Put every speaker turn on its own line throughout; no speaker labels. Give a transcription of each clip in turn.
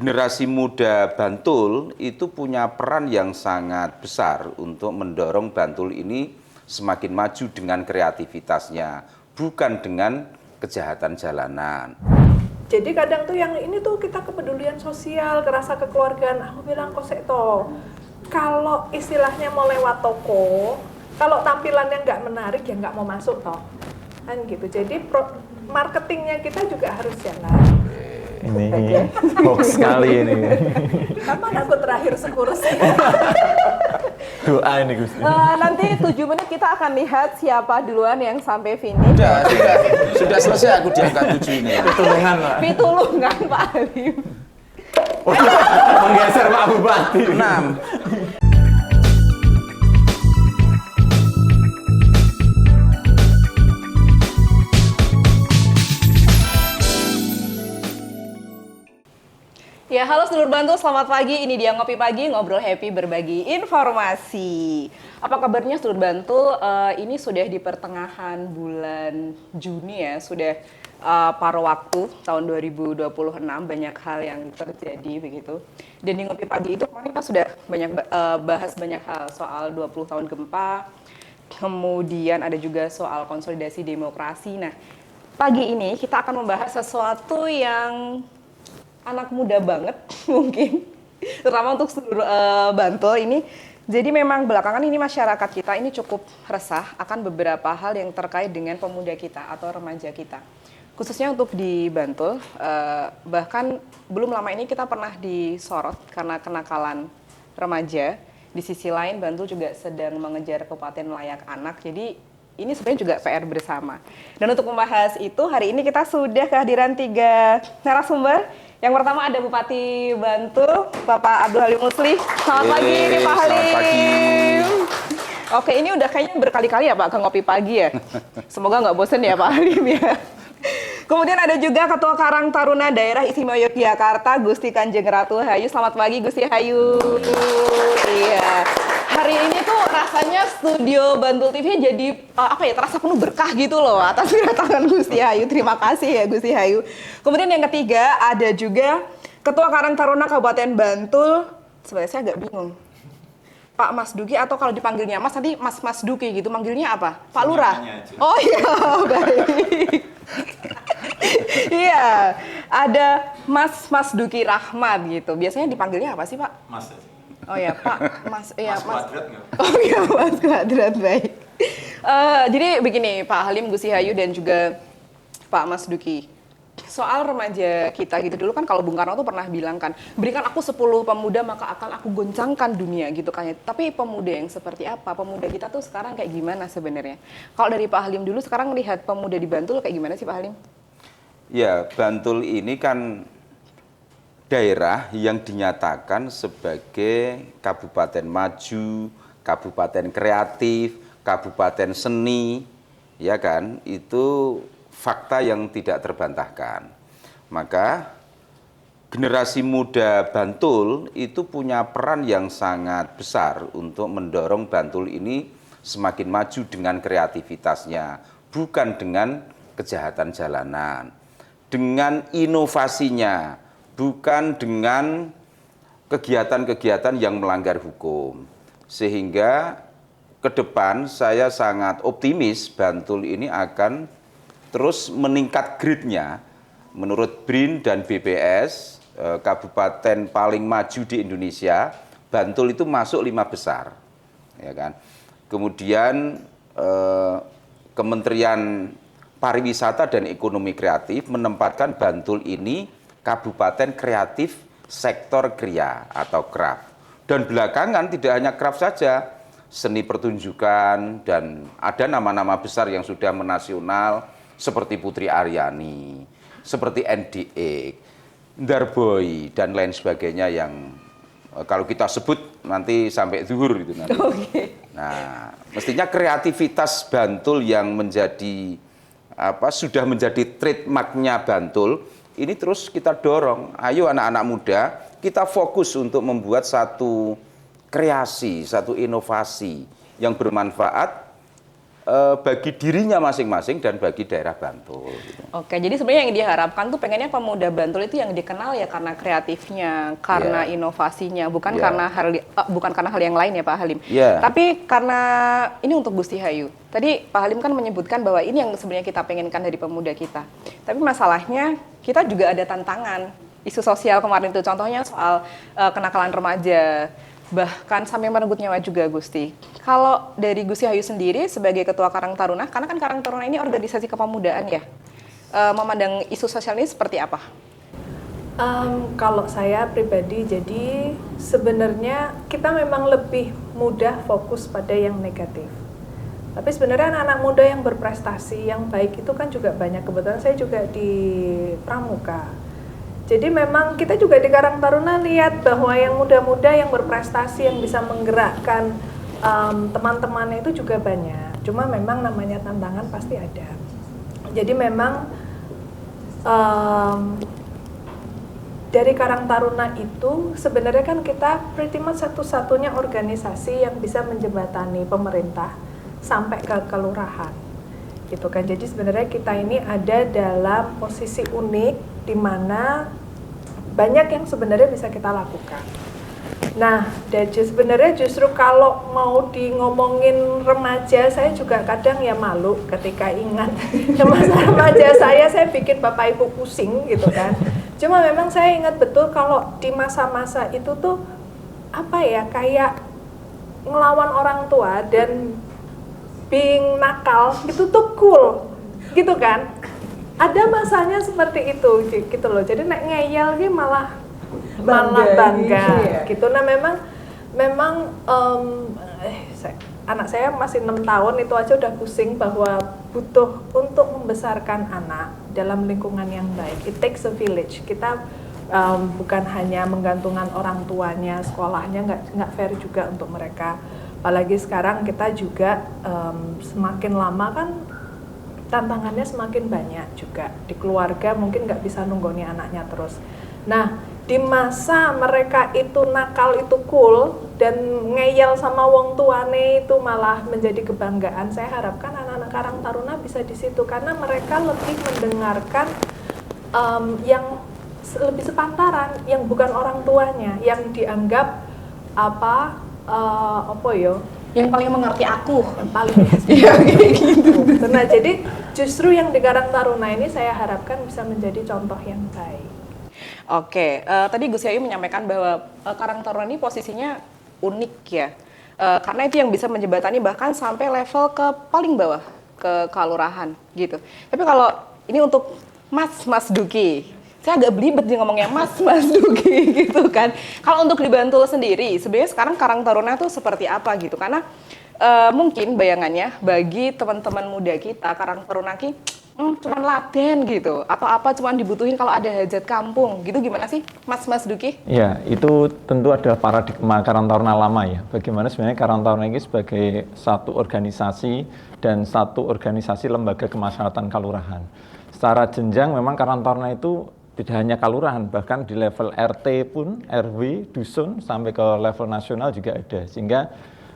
Generasi muda Bantul itu punya peran yang sangat besar untuk mendorong Bantul ini semakin maju dengan kreativitasnya, bukan dengan kejahatan jalanan.
Jadi kadang tuh yang ini tuh kita kepedulian sosial, kerasa kekeluargaan. Aku bilang kok toh, kalau istilahnya mau lewat toko, kalau tampilannya nggak menarik ya nggak mau masuk toh, kan gitu. Jadi marketingnya kita juga harus jalan.
Ini hoax sekali ini.
Kapan aku terakhir sekurus?
Doa ini Gus.
Nanti 7 menit kita akan lihat siapa duluan yang sampai finish.
Sudah selesai aku di angka 7 ini.
Pitulungan Pak.
Pitulungan Pak Halim.
Menggeser Pak Bupati.
6.
Ya, halo sedulur Bantul, selamat pagi. Ini dia Ngopi Pagi, ngobrol happy, berbagi informasi. Apa kabarnya sedulur Bantul? Ini sudah di pertengahan bulan Juni ya, sudah paruh waktu tahun 2026, banyak hal yang terjadi begitu. Dan di Ngopi Pagi itu kemarin kita sudah banyak bahas banyak hal soal 20 tahun gempa, kemudian ada juga soal konsolidasi demokrasi. Nah, pagi ini kita akan membahas sesuatu yang anak muda banget mungkin, terutama untuk seluruh Bantul ini. Jadi memang belakangan ini masyarakat kita ini cukup resah akan beberapa hal yang terkait dengan pemuda kita atau remaja kita. Khususnya untuk di Bantul, bahkan belum lama ini kita pernah disorot karena kenakalan remaja. Di sisi lain Bantul juga sedang mengejar kabupaten layak anak, jadi ini sebenarnya juga PR bersama. Dan untuk membahas itu, hari ini kita sudah kehadiran 3 narasumber. Yang pertama ada Bupati Bantul, Bapak Abdul Halim Muslih. Selamat pagi nih Pak Halim.
Selamat pagi.
Oke, ini udah kayaknya berkali-kali ya Pak ke Ngopi Pagi ya. Semoga nggak bosen ya Pak Halim ya. Kemudian ada juga Ketua Karang Taruna Daerah Istimewa Yogyakarta, Gusti Kanjeng Ratu Hayu. Selamat pagi Gusti Hayu. Iya. Hari ini tuh rasanya studio Bantul TV jadi terasa penuh berkah gitu loh atas kedatangan Gusti Hayu. Terima kasih ya Gusti Hayu. Kemudian yang ketiga ada juga Ketua Karang Taruna Kabupaten Bantul. Sebenarnya saya agak bingung. Pak Mas Duki atau kalau dipanggilnya Mas nanti Mas Duki gitu, manggilnya apa? Pak Lurah? Oh iya, baik. Iya, ada Mas Duki Rahmat gitu. Biasanya dipanggilnya apa sih Pak?
Mas aja.
Oh ya Pak, Mas
Kuadrat nggak?
Oh iya Mas Kuadrat, baik. Jadi begini Pak Halim, Gusti Hayu dan juga Pak Mas Duki. Soal remaja kita gitu, dulu kan kalau Bung Karno tuh pernah bilang kan, berikan aku 10 pemuda maka akan aku goncangkan dunia gitu kan. Tapi pemuda yang seperti apa? Pemuda kita tuh sekarang kayak gimana sebenarnya? Kalau dari Pak Halim dulu sekarang melihat pemuda di Bantul kayak gimana sih Pak Halim?
Ya, Bantul ini kan daerah yang dinyatakan sebagai kabupaten maju, kabupaten kreatif, kabupaten seni, ya kan? Itu fakta yang tidak terbantahkan. Maka generasi muda Bantul itu punya peran yang sangat besar untuk mendorong Bantul ini semakin maju dengan kreativitasnya, bukan dengan kejahatan jalanan, dengan inovasinya, bukan dengan kegiatan-kegiatan yang melanggar hukum. Sehingga ke depan saya sangat optimis Bantul ini akan terus meningkat grade-nya. Menurut BRIN dan BPS, kabupaten paling maju di Indonesia, Bantul itu masuk 5 besar. Ya kan? Kemudian Kementerian Pariwisata dan Ekonomi Kreatif menempatkan Bantul ini kabupaten kreatif sektor kria atau craft. Dan belakangan tidak hanya craft saja, seni pertunjukan, dan ada nama-nama besar yang sudah menasional, seperti Putri Aryani, seperti NDX, Darboy, dan lain sebagainya yang kalau kita sebut nanti sampai zuhur gitu nanti. Okay. Nah, mestinya kreativitas Bantul yang menjadi sudah menjadi trademarknya Bantul, ini terus kita dorong. Ayo anak-anak muda, kita fokus untuk membuat satu kreasi, satu inovasi yang bermanfaat bagi dirinya masing-masing dan bagi daerah Bantul. Gitu.
Oke, jadi sebenarnya yang diharapkan tuh pengennya pemuda Bantul itu yang dikenal ya karena kreatifnya, karena inovasinya, bukan karena hal yang lain ya Pak Halim. Tapi karena ini untuk Gusti Hayu. Tadi Pak Halim kan menyebutkan bahwa ini yang sebenarnya kita pengenkan dari pemuda kita. Tapi masalahnya kita juga ada tantangan. Isu sosial kemarin itu contohnya soal kenakalan remaja. Bahkan sampai merenggut nyawa juga Gusti. Kalau dari Gusti Hayu sendiri sebagai Ketua Karang Taruna, karena kan Karang Taruna ini organisasi kepemudaan ya, memandang isu sosial ini seperti apa?
Kalau saya pribadi, jadi sebenarnya kita memang lebih mudah fokus pada yang negatif. Tapi sebenarnya anak-anak muda yang berprestasi, yang baik itu kan juga banyak. Kebetulan saya juga di Pramuka. Jadi memang kita juga di Karang Taruna lihat bahwa yang muda-muda yang berprestasi, yang bisa menggerakkan teman-temannya itu juga banyak. Cuma memang namanya tantangan pasti ada. Jadi memang dari Karang Taruna itu sebenarnya kan kita pretty much satu-satunya organisasi yang bisa menjembatani pemerintah sampai ke kelurahan. Gitu kan. Jadi sebenarnya kita ini ada dalam posisi unik di mana banyak yang sebenarnya bisa kita lakukan. Nah, sebenarnya justru kalau mau di ngomongin remaja, saya juga kadang ya malu ketika ingat masa remaja saya bikin bapak ibu pusing gitu kan. Cuma memang saya ingat betul kalau di masa-masa itu tuh apa ya, kayak ngelawan orang tua dan being nakal itu tuh cool gitu kan. Ada masanya seperti itu gitu loh. Jadi nek ngeyel gitu malah bangga gitu. Nah memang anak saya masih 6 tahun itu aja udah pusing bahwa butuh untuk membesarkan anak dalam lingkungan yang baik. It takes a village. Kita bukan hanya menggantungkan orang tuanya, sekolahnya nggak fair juga untuk mereka. Apalagi sekarang kita juga semakin lama kan tantangannya semakin banyak juga di keluarga, mungkin nggak bisa nunggoni anaknya terus. Nah, di masa mereka itu nakal itu cool dan ngeyel sama wong tuane itu malah menjadi kebanggaan. Saya harapkan anak-anak Karang Taruna bisa di situ karena mereka lebih mendengarkan yang lebih sepantaran, yang bukan orang tuanya, yang dianggap
yang paling mengerti aku,
yang paling gitu. Nah, jadi justru yang di Karang Taruna ini saya harapkan bisa menjadi contoh yang baik.
Oke, tadi Gus Yayu menyampaikan bahwa Karang Taruna ini posisinya unik ya, karena itu yang bisa menjembatani bahkan sampai level ke paling bawah, ke kelurahan gitu. Tapi kalau ini untuk Mas Duki, saya agak belibet nih ngomongnya Mas Duki gitu kan. Kalau untuk di Bantul sendiri, sebenarnya sekarang Karang Taruna itu seperti apa gitu? Karena mungkin bayangannya bagi teman-teman muda kita, Karang Taruna cuman laden gitu, apa-apa cuman dibutuhin kalau ada hajat kampung gitu. Gimana sih Mas Duki?
Ya, itu tentu adalah paradigma Karang Taruna lama ya. Bagaimana sebenarnya Karang Taruna ini sebagai satu organisasi dan satu organisasi lembaga kemasyarakatan kelurahan. Secara jenjang memang Karang Taruna itu tidak hanya kelurahan, bahkan di level RT pun, RW, dusun, sampai ke level nasional juga ada. Sehingga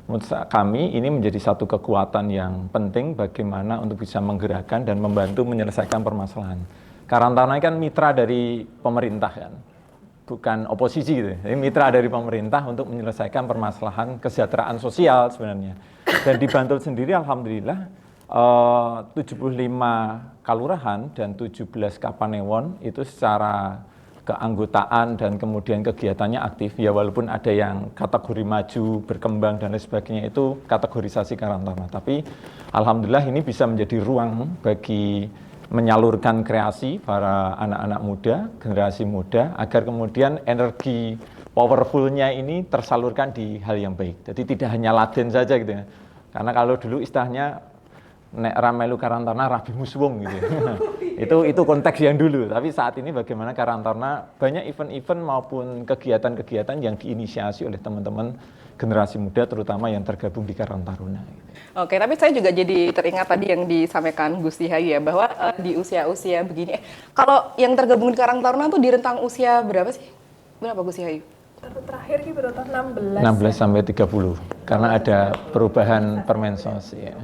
menurut kami ini menjadi satu kekuatan yang penting bagaimana untuk bisa menggerakkan dan membantu menyelesaikan permasalahan. Karang Taruna kan mitra dari pemerintah kan, bukan oposisi gitu. Jadi mitra dari pemerintah untuk menyelesaikan permasalahan kesejahteraan sosial sebenarnya. Dan di Bantul sendiri alhamdulillah 75 kalurahan dan 17 kapanewon itu secara keanggotaan dan kemudian kegiatannya aktif ya, walaupun ada yang kategori maju, berkembang dan lain sebagainya, itu kategorisasi Karang Taruna. Tapi alhamdulillah ini bisa menjadi ruang bagi menyalurkan kreasi para anak-anak muda, generasi muda, agar kemudian energi powerfulnya ini tersalurkan di hal yang baik. Jadi tidak hanya laden saja gitu ya. Karena kalau dulu istilahnya nek ramelu Karang Taruna rabi muswung gitu. Itu konteks yang dulu. Tapi saat ini bagaimana Karang Taruna banyak event-event maupun kegiatan-kegiatan yang diinisiasi oleh teman-teman generasi muda terutama yang tergabung di Karang Taruna.
Oke, tapi saya juga jadi teringat tadi yang disampaikan Gusti Hayu ya, bahwa di usia-usia begini, kalau yang tergabung di Karang Taruna tuh di rentang usia berapa sih? Berapa Gusti Hayu?
terakhir ini berapa? 16
16 sampai 30 karena ada perubahan Permensos ya.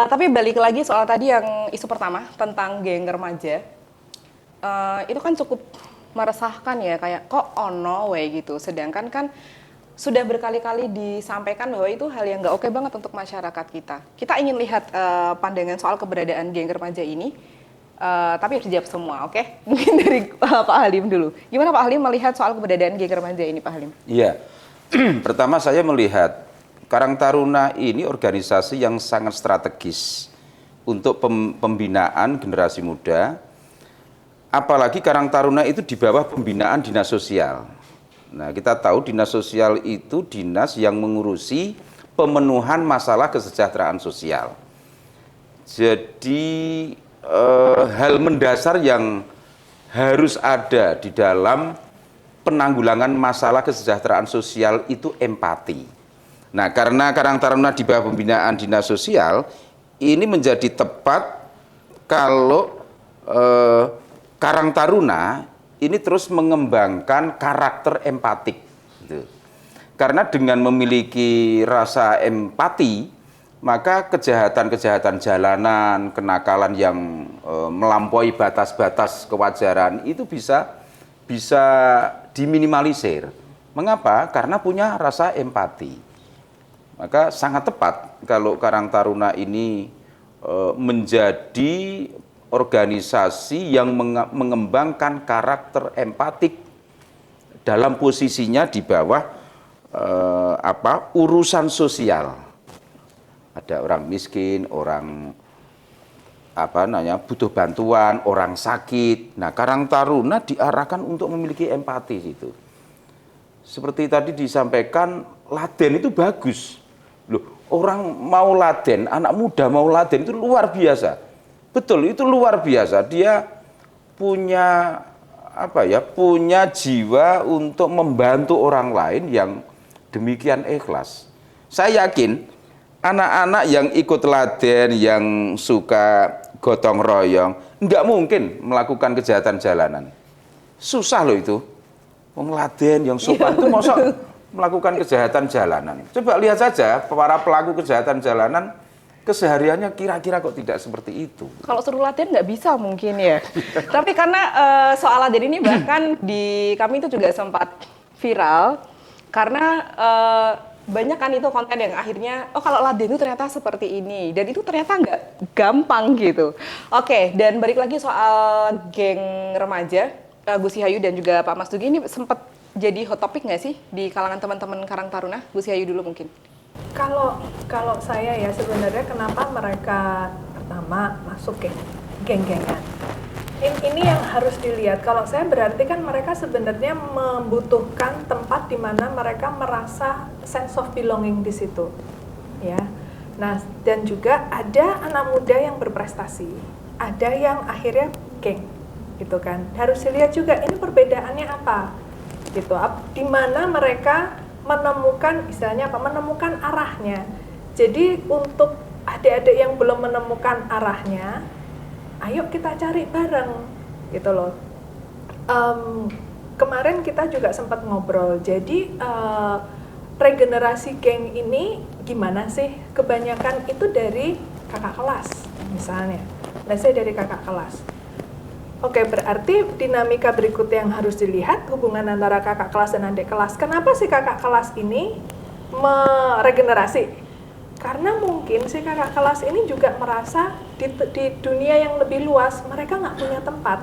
Tapi balik lagi soal tadi yang isu pertama tentang geng remaja, itu kan cukup meresahkan ya, kayak kok ono we gitu. Sedangkan kan sudah berkali-kali disampaikan bahwa itu hal yang nggak oke banget untuk masyarakat kita. Kita ingin lihat pandangan soal keberadaan geng remaja ini, tapi harus dijawab semua, oke? Mungkin dari Pak Halim dulu. Gimana Pak Halim melihat soal keberadaan geng remaja ini, Pak Halim?
Iya, pertama saya melihat Karang Taruna ini organisasi yang sangat strategis untuk pembinaan generasi muda. Apalagi Karang Taruna itu di bawah pembinaan dinas sosial. Nah, kita tahu dinas sosial itu dinas yang mengurusi pemenuhan masalah kesejahteraan sosial. Jadi hal mendasar yang harus ada di dalam penanggulangan masalah kesejahteraan sosial itu empati. Nah, karena Karang Taruna di bawah pembinaan dinas sosial, ini menjadi tepat kalau Karang Taruna ini terus mengembangkan karakter empatik. Gitu. Karena dengan memiliki rasa empati, maka kejahatan-kejahatan jalanan, kenakalan yang melampaui batas-batas kewajaran itu bisa diminimalisir. Mengapa? Karena punya rasa empati. Maka sangat tepat kalau Karang Taruna ini menjadi organisasi yang mengembangkan karakter empatik dalam posisinya di bawah urusan sosial. Ada orang miskin, orang butuh bantuan, orang sakit. Nah, Karang Taruna diarahkan untuk memiliki empati itu. Seperti tadi disampaikan, laden itu bagus. Loh, orang mau laden, anak muda mau laden itu luar biasa. Betul, itu luar biasa. Dia punya punya jiwa untuk membantu orang lain yang demikian ikhlas. Saya yakin anak-anak yang ikut laden, yang suka gotong royong, nggak mungkin melakukan kejahatan jalanan. Susah loh itu. Wong laden yang sopan itu mosok melakukan kejahatan jalanan. Coba lihat saja para pelaku kejahatan jalanan, kesehariannya kira-kira kok tidak seperti itu.
Kalau suruh latihan nggak bisa mungkin ya. Tapi karena soal latihan ini bahkan di kami itu juga sempat viral karena banyak kan itu konten yang akhirnya kalau latihan itu ternyata seperti ini dan itu ternyata nggak gampang gitu. Oke, dan balik lagi soal geng remaja, Gus Hayu dan juga Pak Mas Dugi ini sempat jadi hot topic nggak sih di kalangan teman-teman Karang Taruna? Gus Hayu dulu mungkin.
Kalau saya ya sebenarnya kenapa mereka pertama masuk ke geng-gengan. Ini yang harus dilihat. Kalau saya berarti kan mereka sebenarnya membutuhkan tempat di mana mereka merasa sense of belonging di situ. Ya. Nah, dan juga ada anak muda yang berprestasi. Ada yang akhirnya geng. Gitu kan. Harus dilihat juga ini perbedaannya apa. Gitu. Di mana mereka menemukan istilahnya menemukan arahnya. Jadi untuk adik-adik yang belum menemukan arahnya, ayo kita cari bareng gitu loh. Kemarin kita juga sempat ngobrol. Jadi regenerasi geng ini gimana sih? Kebanyakan itu dari kakak kelas misalnya. Nah, saya dari kakak kelas. Oke, berarti dinamika berikut yang harus dilihat hubungan antara kakak kelas dan adik kelas. Kenapa sih kakak kelas ini meregenerasi? Karena mungkin si kakak kelas ini juga merasa di dunia yang lebih luas mereka nggak punya tempat.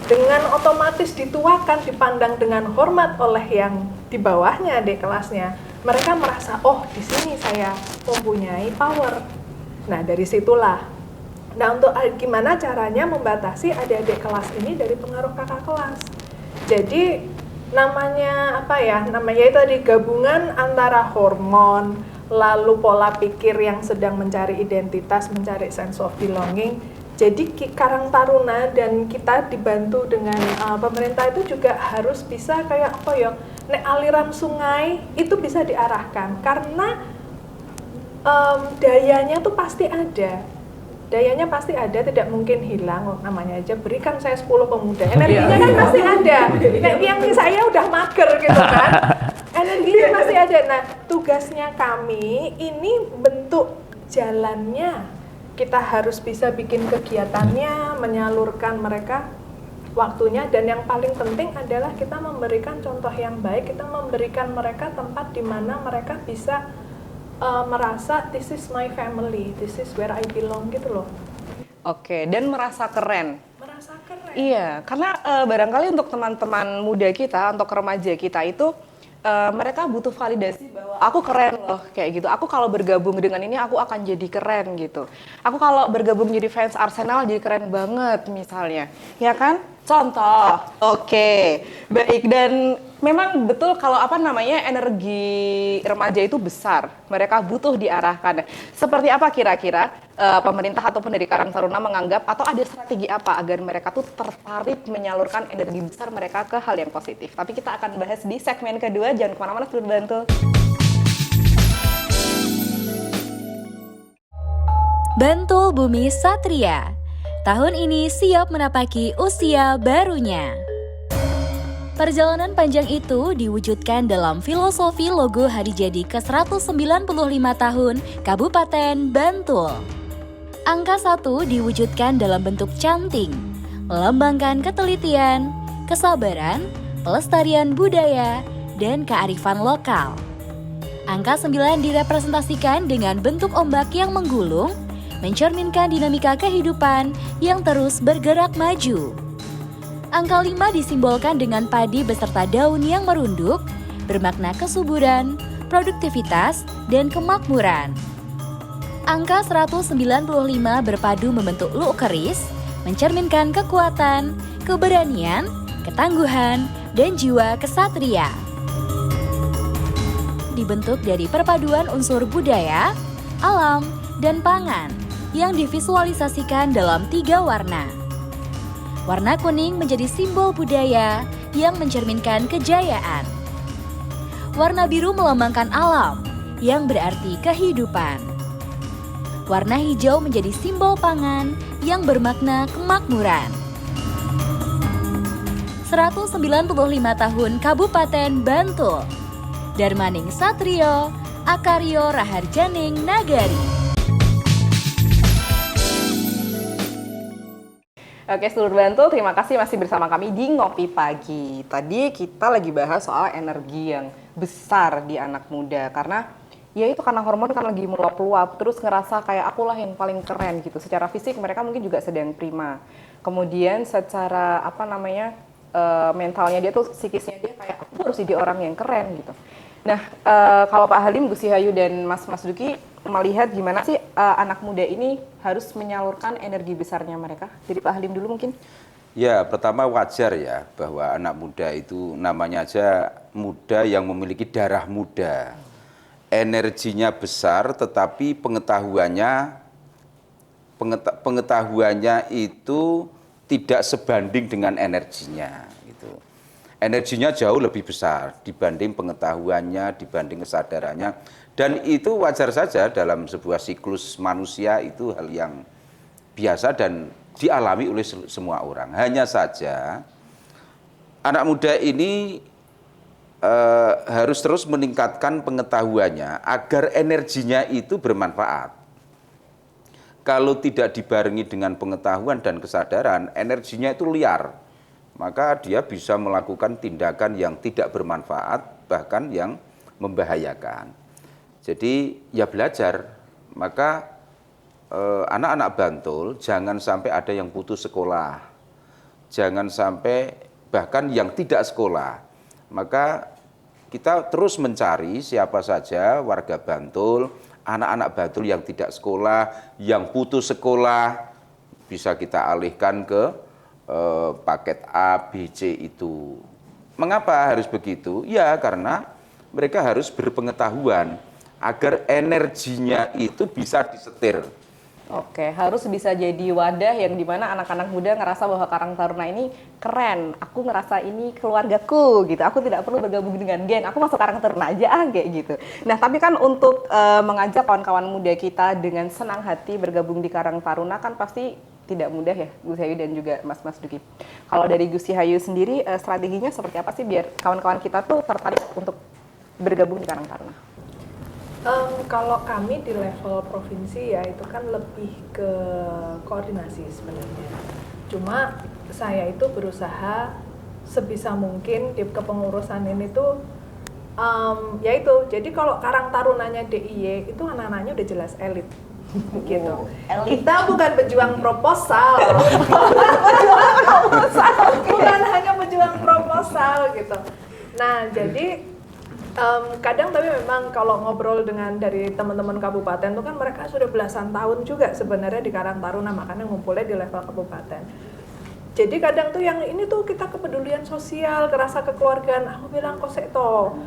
Dengan otomatis dituakan, dipandang dengan hormat oleh yang di bawahnya adik kelasnya. Mereka merasa, oh di sini saya mempunyai power. Nah, dari situlah. Nah, untuk gimana caranya membatasi adik-adik kelas ini dari pengaruh kakak kelas. Jadi namanya Namanya itu tadi gabungan antara hormon, lalu pola pikir yang sedang mencari identitas, mencari sense of belonging. Jadi Karang Taruna dan kita dibantu dengan pemerintah itu juga harus bisa kayak aliran sungai itu bisa diarahkan karena dayanya tuh pasti ada. Dayanya pasti ada, tidak mungkin hilang. Namanya aja berikan saya 10 pemuda. Energinya kan pasti ada. Yang saya udah makan mager gitu kan. Energinya masih ada. Nah, tugasnya kami ini bentuk jalannya. Kita harus bisa bikin kegiatannya, menyalurkan mereka waktunya, dan yang paling penting adalah kita memberikan contoh yang baik, kita memberikan mereka tempat di mana mereka bisa merasa this is my family, this is where I belong gitu loh.
Oke, dan merasa keren.
Merasa keren.
Iya, karena barangkali untuk teman-teman muda kita, untuk remaja kita itu mereka butuh validasi bahwa aku keren loh, kayak gitu. Aku kalau bergabung dengan ini aku akan jadi keren gitu. Aku kalau bergabung jadi fans Arsenal jadi keren banget misalnya, ya kan? Contoh. Oke, baik. Dan memang betul kalau energi remaja itu besar. Mereka butuh diarahkan. Seperti apa kira-kira pemerintah ataupun dari Karang Taruna menganggap atau ada strategi apa agar mereka tuh tertarik menyalurkan energi besar mereka ke hal yang positif. Tapi kita akan bahas di segmen kedua. Jangan kemana-mana, Sudut Bantul.
Bantul Bumi Satria tahun ini siap menapaki usia barunya. Perjalanan panjang itu diwujudkan dalam filosofi logo hari jadi ke-195 tahun Kabupaten Bantul. Angka 1 diwujudkan dalam bentuk canting, melambangkan ketelitian, kesabaran, pelestarian budaya, dan kearifan lokal. Angka 9 direpresentasikan dengan bentuk ombak yang menggulung, mencerminkan dinamika kehidupan yang terus bergerak maju. Angka 5 disimbolkan dengan padi beserta daun yang merunduk, bermakna kesuburan, produktivitas, dan kemakmuran. Angka 195 berpadu membentuk luk keris, mencerminkan kekuatan, keberanian, ketangguhan, dan jiwa kesatria. Dibentuk dari perpaduan unsur budaya, alam, dan pangan yang divisualisasikan dalam 3 warna. Warna kuning menjadi simbol budaya yang mencerminkan kejayaan. Warna biru melambangkan alam yang berarti kehidupan. Warna hijau menjadi simbol pangan yang bermakna kemakmuran. 195 tahun Kabupaten Bantul. Darmaning Satrio, Akaryo Raharjaning Nagari.
Oke, Sedulur Bantul, terima kasih masih bersama kami di Ngopi Pagi. Tadi kita lagi bahas soal energi yang besar di anak muda, karena ya itu karena hormon kan lagi meluap-luap, terus ngerasa kayak akulah yang paling keren gitu. Secara fisik mereka mungkin juga sedang prima. Kemudian secara mentalnya dia tuh, psikisnya dia kayak aku harus jadi orang yang keren gitu. Nah, kalau Pak Halim, Gus Hayu, dan Mas Duki melihat gimana sih anak muda ini harus menyalurkan energi besarnya mereka? Jadi Pak Halim dulu mungkin.
Ya, pertama wajar ya bahwa anak muda itu namanya aja muda yang memiliki darah muda. Energinya besar tetapi pengetahuannya itu tidak sebanding dengan energinya gitu. Energinya jauh lebih besar dibanding pengetahuannya, dibanding kesadarannya, dan itu wajar saja dalam sebuah siklus manusia, itu hal yang biasa dan dialami oleh semua orang. Hanya saja anak muda ini harus terus meningkatkan pengetahuannya agar energinya itu bermanfaat. Kalau tidak dibarengi dengan pengetahuan dan kesadaran, energinya itu liar, maka dia bisa melakukan tindakan yang tidak bermanfaat, bahkan yang membahayakan. Jadi ya belajar, maka anak-anak Bantul jangan sampai ada yang putus sekolah, jangan sampai bahkan yang tidak sekolah. Maka kita terus mencari siapa saja warga Bantul, anak-anak Bantul yang tidak sekolah, yang putus sekolah, bisa kita alihkan ke paket A, B, C itu. Mengapa harus begitu? Ya karena mereka harus berpengetahuan agar energinya itu bisa disetir.
Oke, harus bisa jadi wadah yang dimana anak-anak muda ngerasa bahwa Karang Taruna ini keren. Aku ngerasa ini keluargaku gitu. Aku tidak perlu bergabung dengan geng. Aku masuk Karang Taruna aja kayak gitu. Nah, tapi kan untuk mengajak kawan-kawan muda kita dengan senang hati bergabung di Karang Taruna kan pasti tidak mudah ya, Gus Hayu dan juga Mas Duki. Kalau dari Gus Hayu sendiri, strateginya seperti apa sih biar kawan-kawan kita tuh tertarik untuk bergabung di Karang Taruna?
Kalau kami di level provinsi ya itu kan lebih ke koordinasi sebenarnya. Cuma saya itu berusaha sebisa mungkin di kepengurusan ini tuh ya itu. Jadi kalau Karang Tarunanya DIY itu anak-anaknya udah jelas elit. Gitu. Kita bukan pejuang proposal. Bukan hanya pejuang proposal gitu. Nah, jadi kadang tapi memang kalau ngobrol dengan dari teman-teman kabupaten itu kan mereka sudah belasan tahun juga sebenarnya di Karang Taruna, makanya ngumpulnya di level kabupaten. Jadi kadang tuh yang ini tuh kita kepedulian sosial, kerasa kekeluargaan. Aku bilang kok seto,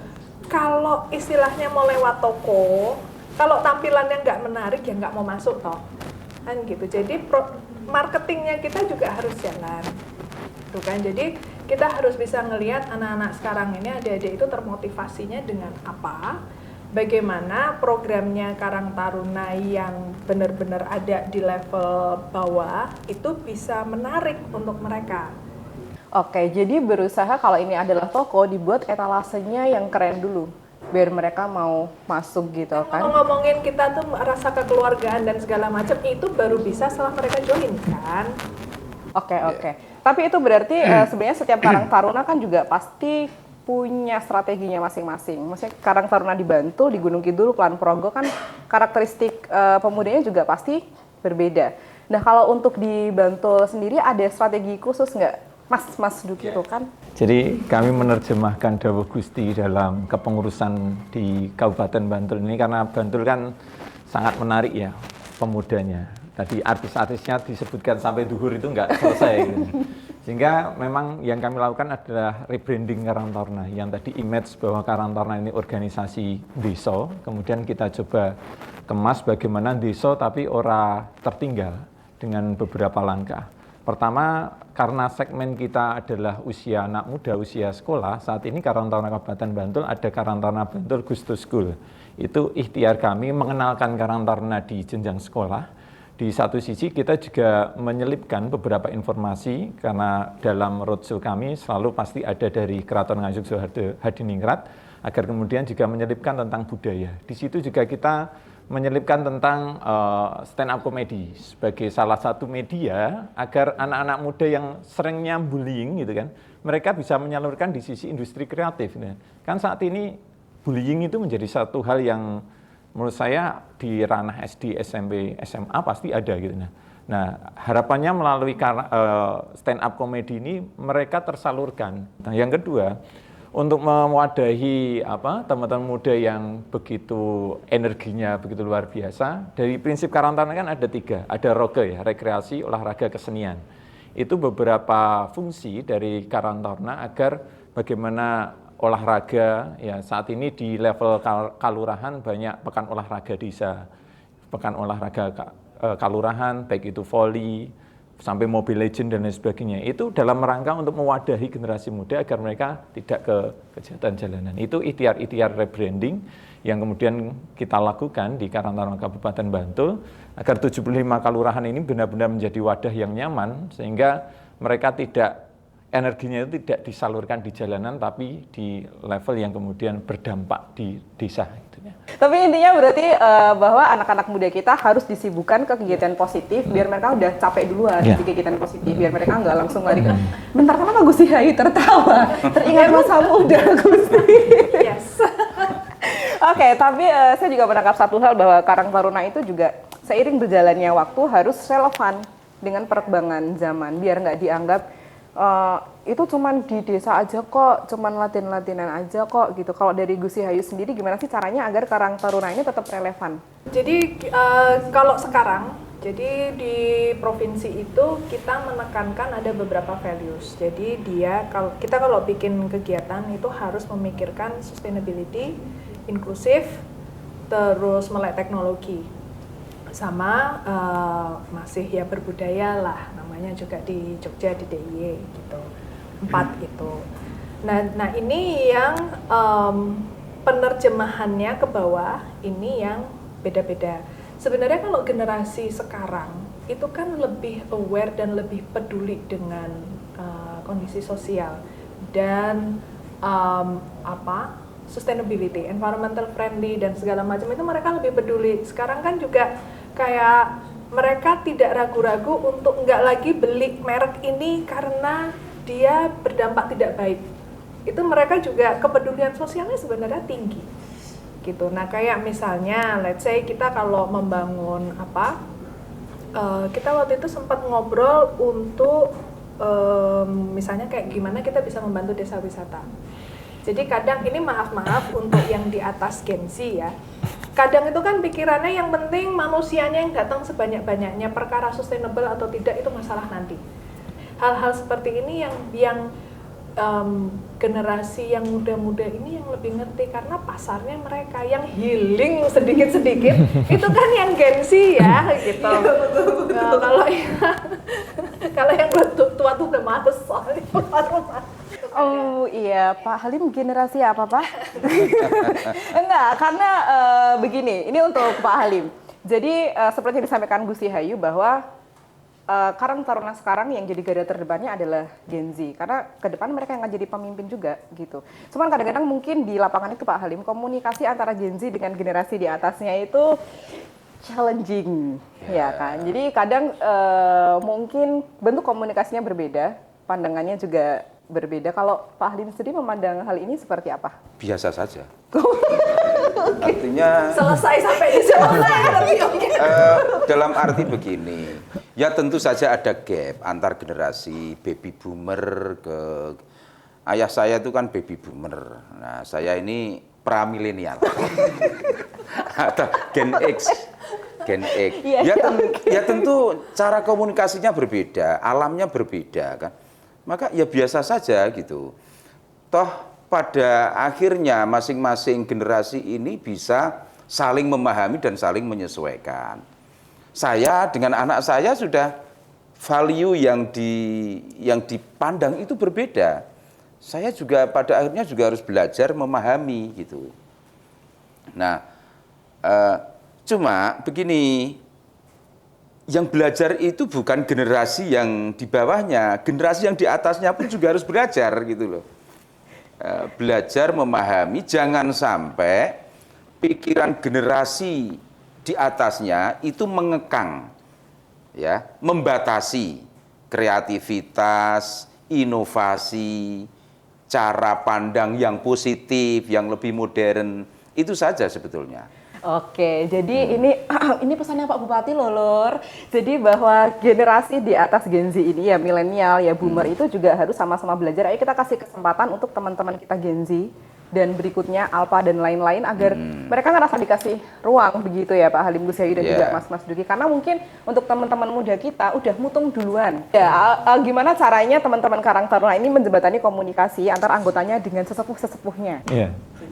kalau istilahnya mau lewat toko, kalau tampilannya nggak menarik ya nggak mau masuk toh, kan gitu. Jadi marketingnya kita juga harus jalan, tuh kan. Jadi kita harus bisa ngelihat anak-anak sekarang ini, adik-adik itu termotivasinya dengan apa, bagaimana programnya Karang Taruna yang benar-benar ada di level bawah itu bisa menarik untuk mereka.
Oke, jadi berusaha kalau ini adalah toko dibuat etalasenya yang keren dulu, biar mereka mau masuk gitu kan.
Kalau ngomongin kita tuh rasa kekeluargaan dan segala macam itu baru bisa setelah mereka join kan.
Oke. Tapi itu berarti sebenarnya setiap Karang Taruna kan juga pasti punya strateginya masing-masing. Maksudnya Karang Taruna di Bantul, di Gunung Kidul, Kulon Progo kan karakteristik pemudanya juga pasti berbeda. Nah kalau untuk di Bantul sendiri ada strategi khusus nggak, Mas Duki itu kan?
Jadi kami menerjemahkan dawuh Gusti dalam kepengurusan di Kabupaten Bantul ini karena Bantul kan sangat menarik ya pemudanya. Tadi artis-artisnya disebutkan sampai duhur itu nggak selesai gitu. Sehingga memang yang kami lakukan adalah rebranding Karang Taruna. Yang tadi image bahwa Karang Taruna ini organisasi desa, kemudian kita coba kemas bagaimana desa tapi ora tertinggal dengan beberapa langkah. Pertama, karena segmen kita adalah usia anak muda, usia sekolah, saat ini Karang Taruna Kabupaten Bantul ada Karang Taruna Bantul Goes to School. Itu ikhtiar kami mengenalkan Karang Taruna di jenjang sekolah. Di satu sisi kita juga menyelipkan beberapa informasi karena dalam roadshow kami selalu pasti ada dari Keraton Ngayog Suharto Hadiningrat agar kemudian juga menyelipkan tentang budaya. Di situ juga kita menyelipkan tentang stand up comedy sebagai salah satu media agar anak-anak muda yang seringnya bullying gitu kan, mereka bisa menyalurkan di sisi industri kreatif. Kan saat ini bullying itu menjadi satu hal yang menurut saya di ranah SD, SMP, SMA pasti ada gitu. Nah, harapannya melalui stand up comedy ini mereka tersalurkan. Nah, yang kedua, untuk mewadahi teman-teman muda yang begitu energinya begitu luar biasa, dari prinsip Karang Taruna kan ada 3, ada roga ya, rekreasi, olahraga, kesenian. Itu beberapa fungsi dari Karang Taruna agar bagaimana olahraga, ya saat ini di level kalurahan banyak pekan olahraga desa, pekan olahraga kalurahan, baik itu volley, sampai Mobile Legend dan lain sebagainya. Itu dalam rangka untuk mewadahi generasi muda agar mereka tidak ke kejahatan jalanan. Itu ikhtiar-ikhtiar rebranding yang kemudian kita lakukan di Karang Taruna Kabupaten Bantul, agar 75 kalurahan ini benar-benar menjadi wadah yang nyaman, sehingga mereka energinya itu tidak disalurkan di jalanan, tapi di level yang kemudian berdampak di desa.
Tapi intinya berarti bahwa anak-anak muda kita harus disibukkan ke kegiatan positif, biar mereka udah capek duluan di kegiatan positif, biar mereka nggak langsung lari ke, bentar kenapa Gus Hayu tertawa? Teringat masa muda Gusti.
Yes.
Oke, tapi saya juga menangkap satu hal bahwa Karang Taruna itu juga seiring berjalannya waktu harus relevan dengan perkembangan zaman, biar nggak dianggap itu cuman di desa aja kok, cuman latihan-latihan aja kok gitu. Kalau dari Gus Hayu sendiri gimana sih caranya agar Karang Taruna ini tetap relevan?
Jadi kalau sekarang, jadi di provinsi itu kita menekankan ada beberapa values. Jadi kita kalau bikin kegiatan itu harus memikirkan sustainability, inklusif, terus melek teknologi. Sama masih ya berbudaya lah, namanya juga di Jogja di DIY gitu, 4 itu. Nah ini yang penerjemahannya ke bawah ini yang beda-beda. Sebenarnya kalau generasi sekarang itu kan lebih aware dan lebih peduli dengan kondisi sosial dan sustainability, environmental friendly dan segala macam itu mereka lebih peduli. Sekarang kan juga kayak mereka tidak ragu-ragu untuk nggak lagi beli merek ini karena dia berdampak tidak baik. Itu mereka juga kepedulian sosialnya sebenarnya tinggi gitu. Nah kayak misalnya let's say kita kalau membangun kita waktu itu sempat ngobrol untuk misalnya kayak gimana kita bisa membantu desa wisata. Jadi kadang ini maaf untuk yang di atas Gen Z ya, kadang itu kan pikirannya yang penting manusianya yang datang sebanyak-banyaknya, perkara sustainable atau tidak itu masalah nanti. Hal-hal seperti ini yang generasi yang muda-muda ini yang lebih ngerti karena pasarnya mereka yang healing sedikit-sedikit itu kan yang Gen Z ya gitu. Kalau yang tua tuh udah males soalnya.
Oh iya, Pak Halim generasi apa Pak? Enggak, karena begini, ini untuk Pak Halim. Jadi seperti yang disampaikan Gusti Hayu bahwa Karang Taruna sekarang yang jadi garda terdepannya adalah Gen Z, karena ke depan mereka yang akan jadi pemimpin juga gitu. Cuman kadang-kadang mungkin di lapangan itu Pak Halim, komunikasi antara Gen Z dengan generasi di atasnya itu challenging, ya kan. Jadi kadang mungkin bentuk komunikasinya berbeda, pandangannya juga berbeda. Kalau Pak Halim sendiri memandang hal ini seperti apa?
Biasa saja. Artinya
Selesai sampai di selesai.
dalam arti begini, ya tentu saja ada gap antar generasi baby boomer ke ayah saya itu kan baby boomer. Nah, saya ini pra-milenial. Atau Gen X. Gen X. Ya tentu cara komunikasinya berbeda, alamnya berbeda kan. Maka ya biasa saja gitu. Toh pada akhirnya masing-masing generasi ini bisa saling memahami dan saling menyesuaikan. Saya dengan anak saya sudah value yang dipandang itu berbeda. Saya juga pada akhirnya juga harus belajar memahami gitu. Nah, cuma begini, yang belajar itu bukan generasi yang di bawahnya, generasi yang di atasnya pun juga harus belajar gitu loh. Belajar memahami, jangan sampai pikiran generasi di atasnya itu mengekang, ya, membatasi kreativitas, inovasi, cara pandang yang positif, yang lebih modern, itu saja sebetulnya.
Oke, jadi ini pesannya Pak Bupati loh, Lur. Jadi bahwa generasi di atas Gen Z ini ya milenial ya boomer itu juga harus sama-sama belajar. Ayo kita kasih kesempatan untuk teman-teman kita Gen Z dan berikutnya Alpha dan lain-lain agar mereka ngerasa dikasih ruang begitu ya Pak Halim, Gus Hayu dan juga Mas Duki. Karena mungkin untuk teman-teman muda kita udah mutung duluan. Ya, gimana caranya teman-teman Karang Taruna ini menjembatani komunikasi antar anggotanya dengan sesepuh-sesepuhnya?
Iya.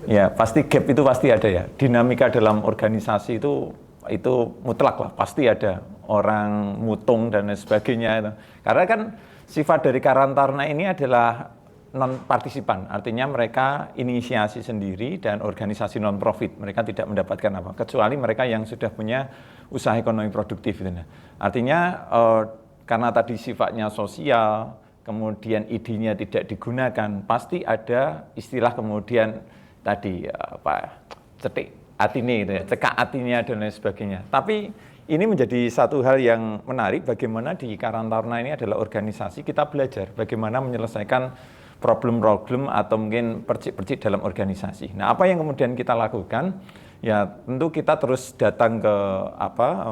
Ya, pasti gap itu pasti ada ya. Dinamika dalam organisasi itu mutlak lah, pasti ada orang mutung dan lain sebagainya itu. Karena kan sifat dari Karang Taruna ini adalah non partisipan, artinya mereka inisiasi sendiri dan organisasi non profit. Mereka tidak mendapatkan apa, kecuali mereka yang sudah punya usaha ekonomi produktif itu. Artinya karena tadi sifatnya sosial, kemudian idenya tidak digunakan, pasti ada istilah kemudian tadi cetik atine gitu ya, cekak atinya dan lain sebagainya. Tapi ini menjadi satu hal yang menarik, bagaimana di Karang Taruna ini adalah organisasi kita belajar bagaimana menyelesaikan problem-problem atau mungkin percik-percik dalam organisasi. Nah, apa yang kemudian kita lakukan? Ya, tentu kita terus datang ke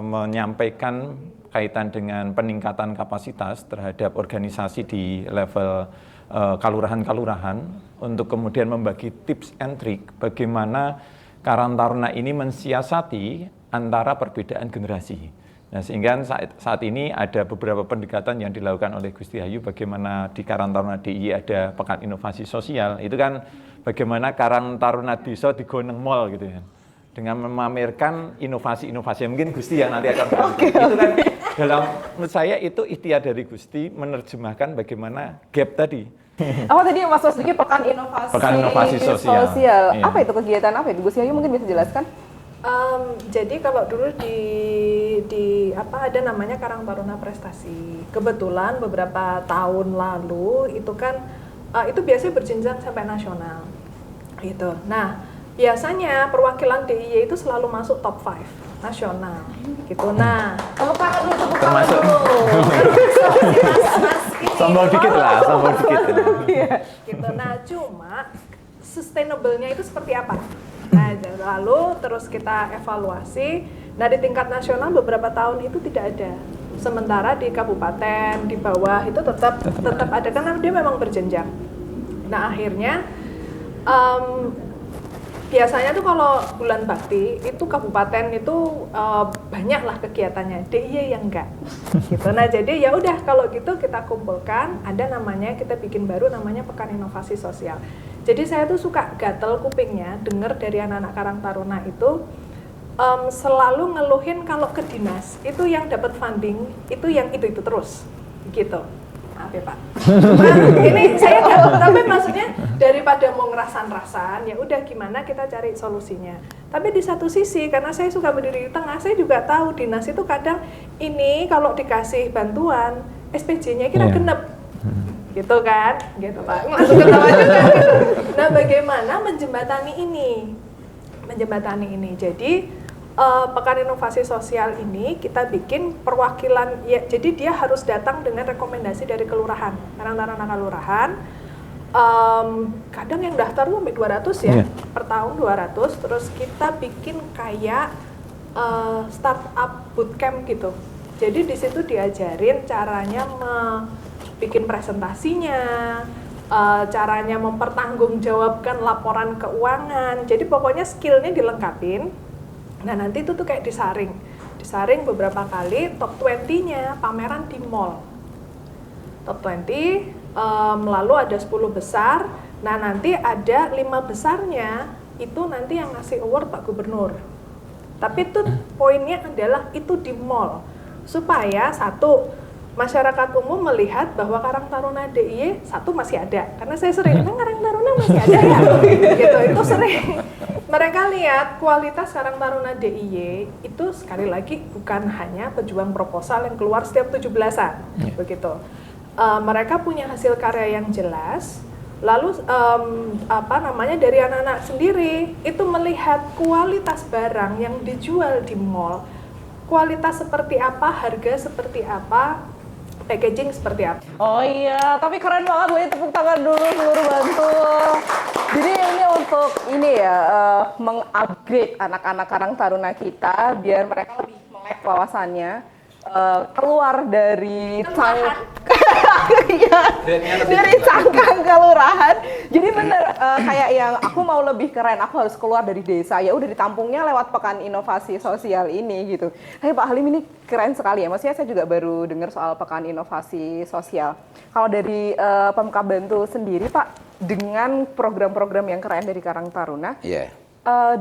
menyampaikan kaitan dengan peningkatan kapasitas terhadap organisasi di level kalurahan-kalurahan untuk kemudian membagi tips and trick bagaimana Karang Taruna ini mensiasati antara perbedaan generasi. Nah, sehingga saat ini ada beberapa pendekatan yang dilakukan oleh Gusti Hayu, bagaimana di Karang Taruna DI ada Pekan Inovasi Sosial, itu kan bagaimana Karang Taruna Desa di Goneng Mall gitu ya, dengan memamerkan inovasi-inovasi, mungkin Gusti yang nanti akan itu kan dalam menurut saya itu ikhtiar dari Gusti menerjemahkan bagaimana gap tadi.
Apa tadi Mas Duki Pekan Inovasi Sosial.
Iya.
Apa itu kegiatan apa itu? Gus Hayu mungkin bisa jelaskan?
Jadi kalau dulu di ada namanya Karang Taruna Prestasi. Kebetulan beberapa tahun lalu itu kan itu biasanya berjenjang sampai nasional gitu. Nah, biasanya perwakilan DIY itu selalu masuk top 5 nasional gitu. Nah,
Tepuk tangan dulu, tepuk tangan
Termasuk.
dulu.
Sombong dikit lah, sombong dikit.
gitu. Nah, cuma sustainable-nya itu seperti apa? Nah, lalu terus kita evaluasi. Nah, di tingkat nasional beberapa tahun itu tidak ada. Sementara di kabupaten di bawah itu tetap ada karena dia memang berjenjang. Nah, akhirnya biasanya tuh kalau bulan bakti itu kabupaten itu banyak lah kegiatannya, DIY yang enggak gitu. Nah, jadi ya udah kalau gitu kita kumpulkan, ada namanya, kita bikin baru namanya Pekan Inovasi Sosial. Jadi saya tuh suka gatel kupingnya denger dari anak-anak Karang Taruna itu selalu ngeluhin kalau ke dinas itu yang dapat funding itu yang itu terus gitu. Maaf ya Pak. Ini saya nggak, tapi maksudnya daripada mau ngerasan-rasan, ya udah gimana kita cari solusinya. Tapi di satu sisi karena saya suka berdiri di tengah, saya juga tahu dinas itu kadang ini kalau dikasih bantuan SPJ-nya kira genep. Gitu kan, gitu Pak. Masuk ketawa juga. Gitu. Nah, bagaimana menjembatani ini? Jadi Pekan Inovasi Sosial ini kita bikin perwakilan, ya, jadi dia harus datang dengan rekomendasi dari kelurahan, Karang Taruna kelurahan. Kadang yang daftar tuh sampai 200 ya, per tahun 200. Terus kita bikin kayak startup bootcamp gitu. Jadi di situ diajarin caranya bikin presentasinya, caranya mempertanggungjawabkan laporan keuangan. Jadi pokoknya skillnya dilengkapin. Nah, nanti itu tuh kayak disaring beberapa kali, top 20-nya pameran di mall. Top 20, lalu ada 10 besar. Nah, nanti ada 5 besarnya itu nanti yang ngasih award Pak Gubernur. Tapi itu poinnya adalah itu di mall, supaya satu, masyarakat umum melihat bahwa Karang Taruna DIY satu masih ada, karena saya sering Karang Taruna masih ada ya, gitu. Itu sering mereka lihat kualitas Karang Taruna DIY itu sekali lagi bukan hanya pejuang proposal yang keluar setiap 17-an, begitu. Mereka punya hasil karya yang jelas. Lalu dari anak-anak sendiri itu melihat kualitas barang yang dijual di mall, kualitas seperti apa, harga seperti apa, packaging seperti apa.
Oh iya, tapi keren banget loh, tepuk tangan dulu seluruh Bantul. Jadi ini untuk ini ya, mengupgrade anak-anak Karang Taruna kita biar mereka lebih melek wawasannya, keluar dari dari cangkang kelurahan. Jadi bener kayak yang aku mau lebih keren, aku harus keluar dari desa. Ya udah ditampungnya lewat Pekan Inovasi Sosial ini gitu. Hey, Pak Halim, ini keren sekali ya. Maksudnya saya juga baru dengar soal Pekan Inovasi Sosial. Kalau dari Pemkab Bantul sendiri, Pak, dengan program-program yang keren dari Karang Taruna,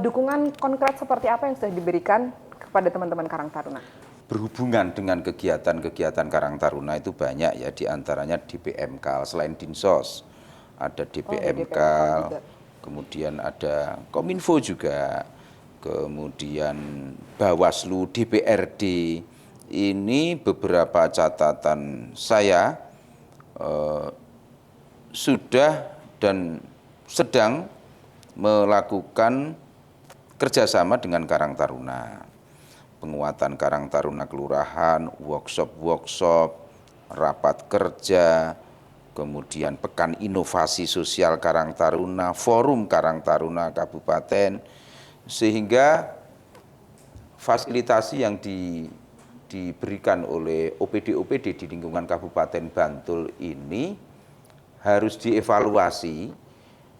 dukungan konkret seperti apa yang sudah diberikan kepada teman-teman Karang Taruna?
Berhubungan dengan kegiatan-kegiatan Karang Taruna itu banyak ya, diantaranya DPMK, selain Dinsos, ada DPMK, kemudian ada Kominfo juga, kemudian Bawaslu, DPRD. Ini beberapa catatan saya sudah dan sedang melakukan kerjasama dengan Karang Taruna. Penguatan Karang Taruna kelurahan, workshop, rapat kerja, kemudian Pekan Inovasi Sosial Karang Taruna, Forum Karang Taruna Kabupaten, sehingga fasilitasi yang diberikan oleh OPD-OPD di lingkungan Kabupaten Bantul ini harus dievaluasi.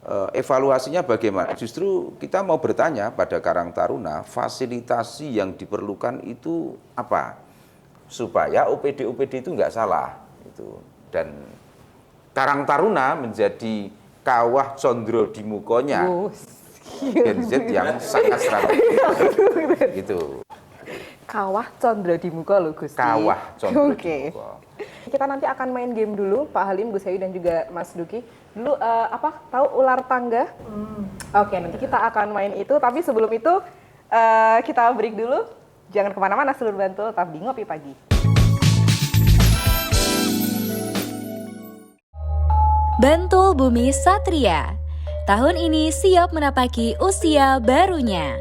Evaluasinya bagaimana? Justru kita mau bertanya pada Karang Taruna, fasilitasi yang diperlukan itu apa? Supaya OPD-OPD itu nggak salah. Dan Karang Taruna menjadi kawah condro di mukonya. Gen Z yang sangat strategis. Gitu.
Kawah condro di muka loh, Gusti.
Kawah condro di muka.
Kita nanti akan main game dulu, Pak Halim, Gus Hewi, dan juga Mas Duki. Dulu tahu ular tangga? Oke, nanti kita akan main itu. Tapi sebelum itu kita break dulu. Jangan kemana-mana Sedulur Bantul, tetap di Ngopi Pagi.
Bantul Bumi Satria tahun ini siap menapaki usia barunya.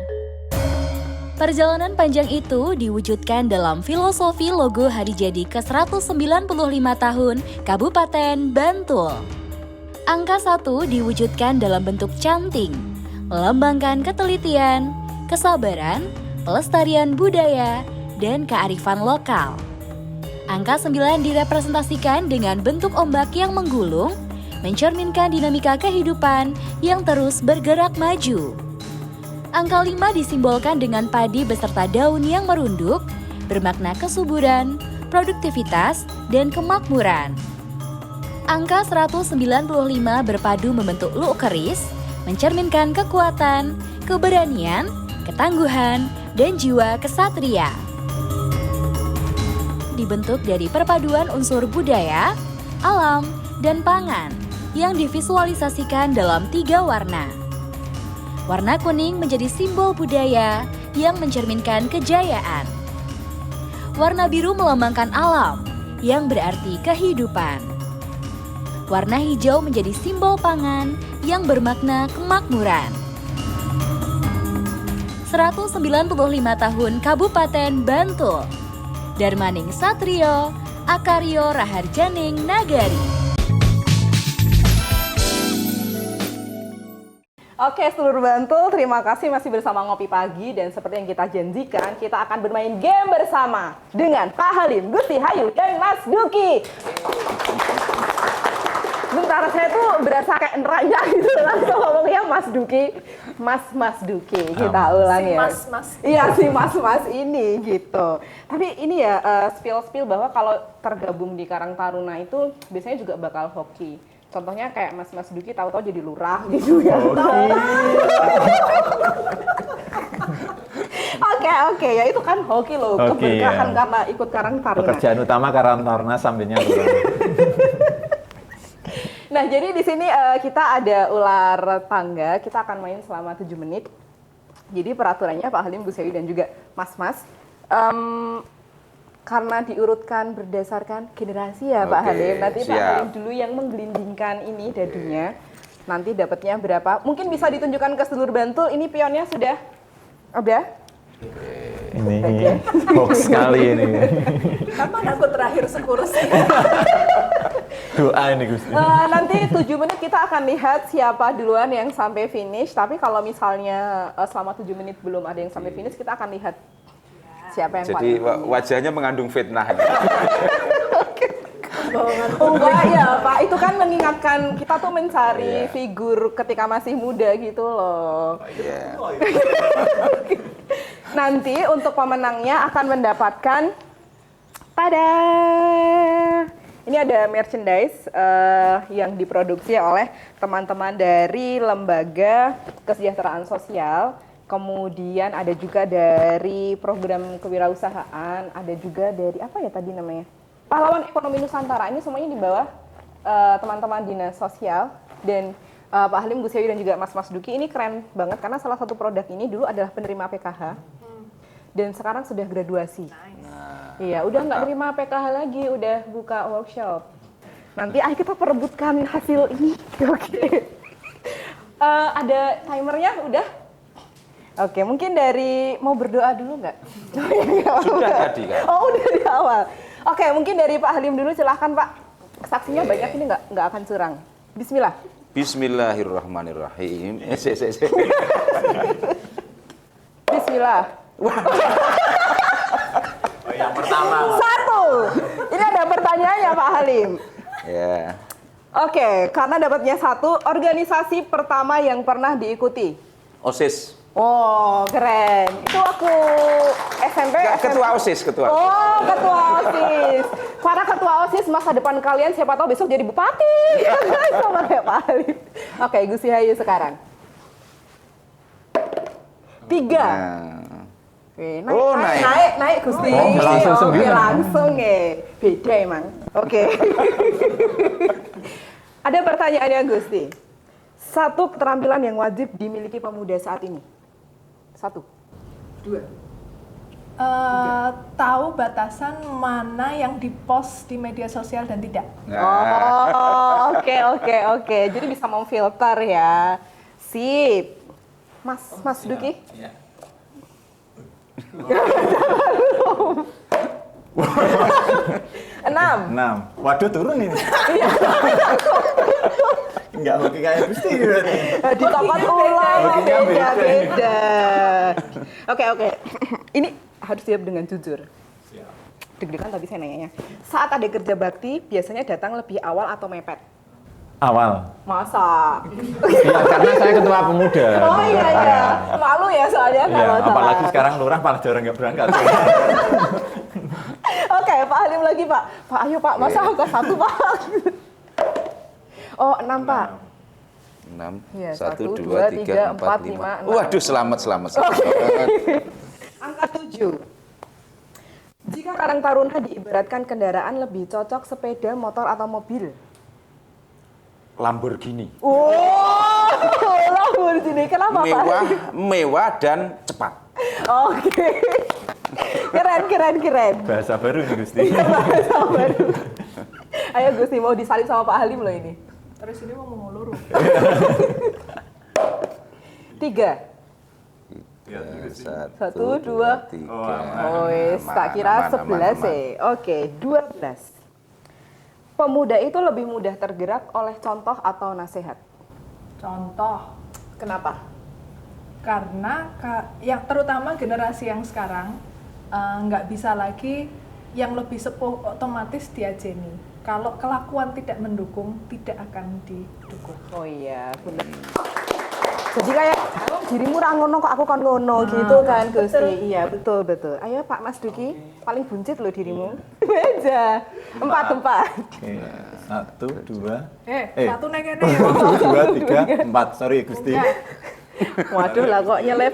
Perjalanan panjang itu diwujudkan dalam filosofi logo hari jadi ke-195 tahun Kabupaten Bantul. Angka 1 diwujudkan dalam bentuk canting, melambangkan ketelitian, kesabaran, pelestarian budaya, dan kearifan lokal. Angka 9 direpresentasikan dengan bentuk ombak yang menggulung, mencerminkan dinamika kehidupan yang terus bergerak maju. Angka 5 disimbolkan dengan padi beserta daun yang merunduk, bermakna kesuburan, produktivitas, dan kemakmuran. Angka 195 berpadu membentuk luk keris, mencerminkan kekuatan, keberanian, ketangguhan, dan jiwa kesatria. Dibentuk dari perpaduan unsur budaya, alam, dan pangan yang divisualisasikan dalam 3 warna. Warna kuning menjadi simbol budaya yang mencerminkan kejayaan. Warna biru melambangkan alam yang berarti kehidupan. Warna hijau menjadi simbol pangan yang bermakna kemakmuran. 195 tahun Kabupaten Bantul. Darmaning Satrio, Akaryo Raharjaning Nagari.
Oke, Sedulur Bantul, terima kasih masih bersama Ngopi Pagi, dan seperti yang kita janjikan, kita akan bermain game bersama dengan Pak Halim, Gusti Hayu, dan Mas Duki. Bentar, saya tuh berasa kayak neranya gitu, langsung ngomongnya Mas Duki, Mas Duki, kita ulang ya.
Mas.
Iya, si Mas ini gitu. Tapi ini ya, spill bahwa kalau tergabung di Karang Taruna itu biasanya juga bakal hoki. Contohnya kayak Mas Duki tahu-tahu jadi lurah gitu ya. Oke, ya itu kan hoki loh, keberkahan ya. Karena ikut Karang Taruna.
Pekerjaan utama Karang Taruna sampingnya lurah.
Nah, jadi di sini kita ada ular tangga, kita akan main selama 7 menit. Jadi peraturannya Pak Halim, Bu Sewi, dan juga Mas. Karena diurutkan berdasarkan generasi ya Pak Halim. Nanti siap. Pak Halim dulu yang menggelindingkan ini dadunya. Nanti dapatnya berapa? Mungkin bisa ditunjukkan ke Sedulur Bantul. Ini pionnya sudah?
Ini hoax sekali ini.
Kapan aku terakhir sekurus?
Doa ini Gusti.
Nanti 7 menit kita akan lihat siapa duluan yang sampai finish. Tapi kalau misalnya selama 7 menit belum ada yang sampai finish, kita akan lihat siapa yang
jadi
paling
wajahnya mengandung fitnah.
Enggak ya Pak, itu kan mengingatkan kita tuh mencari figur ketika masih muda gitu loh. Nanti untuk pemenangnya akan mendapatkan ini ada merchandise yang diproduksi oleh teman-teman dari Lembaga Kesejahteraan Sosial. Kemudian ada juga dari program kewirausahaan, ada juga dari apa ya tadi namanya? Pahlawan Ekonomi Nusantara. Ini semuanya di bawah teman-teman Dinas Sosial, dan Pak Halim, Bu Sewi, dan juga Mas Duki. Ini keren banget karena salah satu produk ini dulu adalah penerima PKH dan sekarang sudah graduasi. Iya, udah nggak terima PKH lagi, udah buka workshop. Nanti kita perebutkan hasil ini. Oke. Ada timernya udah? Oke, mungkin dari mau berdoa dulu nggak?
Sudah tadi kan.
Oh, udah di awal. Oke, mungkin dari Pak Halim dulu, silahkan Pak. Saksinya banyak ini nggak akan curang. Bismillah.
Bismillahirrahmanirrahim.
Bismillah.
Yang pertama.
1. Ini ada pertanyaannya Pak Halim.
Ya.
Oke, karena dapatnya 1, organisasi pertama yang pernah diikuti.
OSIS.
Oh, keren. Itu waktu SMP.
Ketua OSIS.
Oh, ketua OSIS. Para ketua OSIS, masa depan kalian siapa tahu besok jadi bupati. Sama kayak Pak Halim. Oke, Gusti Hayu sekarang. 3. Naik Gusti.
Langsung 9.
Oke, langsung ya. Beda emang. Oke. Ada pertanyaannya Gusti. 1 keterampilan yang wajib dimiliki pemuda saat ini. 1, 2,
Tahu batasan mana yang dipost di media sosial dan tidak.
Oh, oke. Jadi bisa memfilter ya. Sip. Mas Duki?
Iya.
Enam.
6. Waduh, turun ini. Enggak pakai kayak Gusti berarti.
Di tempat ulang
Hokinya beda.
beda. Oke. Ini harus jawab dengan jujur. Deg-degan tadi saya nanyanya. Saat ada kerja bakti, biasanya datang lebih awal atau mepet?
Awal.
Masa?
Iya, karena saya ketua pemuda.
Oh iya. Malu ya soalnya
Iya,
kalau salah.
apalagi sekarang lurah malah jarang nggak berangkat.
Oke, Pak Halim lagi, Pak. Pak, ayo Pak, masa angka 1, Pak? Oh, 6, Pak.
6,
Iya,
1,
1,
2, 3, 4, 5. Waduh, selamat.
Angka 7. Jika Karang Taruna diibaratkan kendaraan, lebih cocok sepeda, motor, atau mobil?
Lamborghini.
Wow, Lamborghini. Kenapa, Pak?
Mewah dan cepat.
Oke. Keren.
Bahasa baru nih Gusti.
Bahasa baru. Ayo Gusti, mau disalib sama Pak Halim loh ini.
Terus ini mau mengulur.
3.
1,
1, 2,
3.
Oh, tak kira 11 ya. Oke, 12. Pemuda itu lebih mudah tergerak oleh contoh atau nasihat?
Contoh,
Kenapa?
karena yang terutama generasi yang sekarang nggak bisa lagi yang lebih sepuh otomatis diajeni. Kalau kelakuan tidak mendukung, tidak akan didukung.
Oh iya, benar. Jadi kayak dirimu ra ngono kok aku kon ngono gitu kan Gusti. Iya, betul. Ayo Pak Mas Duki, paling buncit loh dirimu. Beja. 4.
Oke. 1, 2.
Satu nek kene ya.
1, 2, 3, 4. Sorry Gusti.
Waduh lah kok nyelip.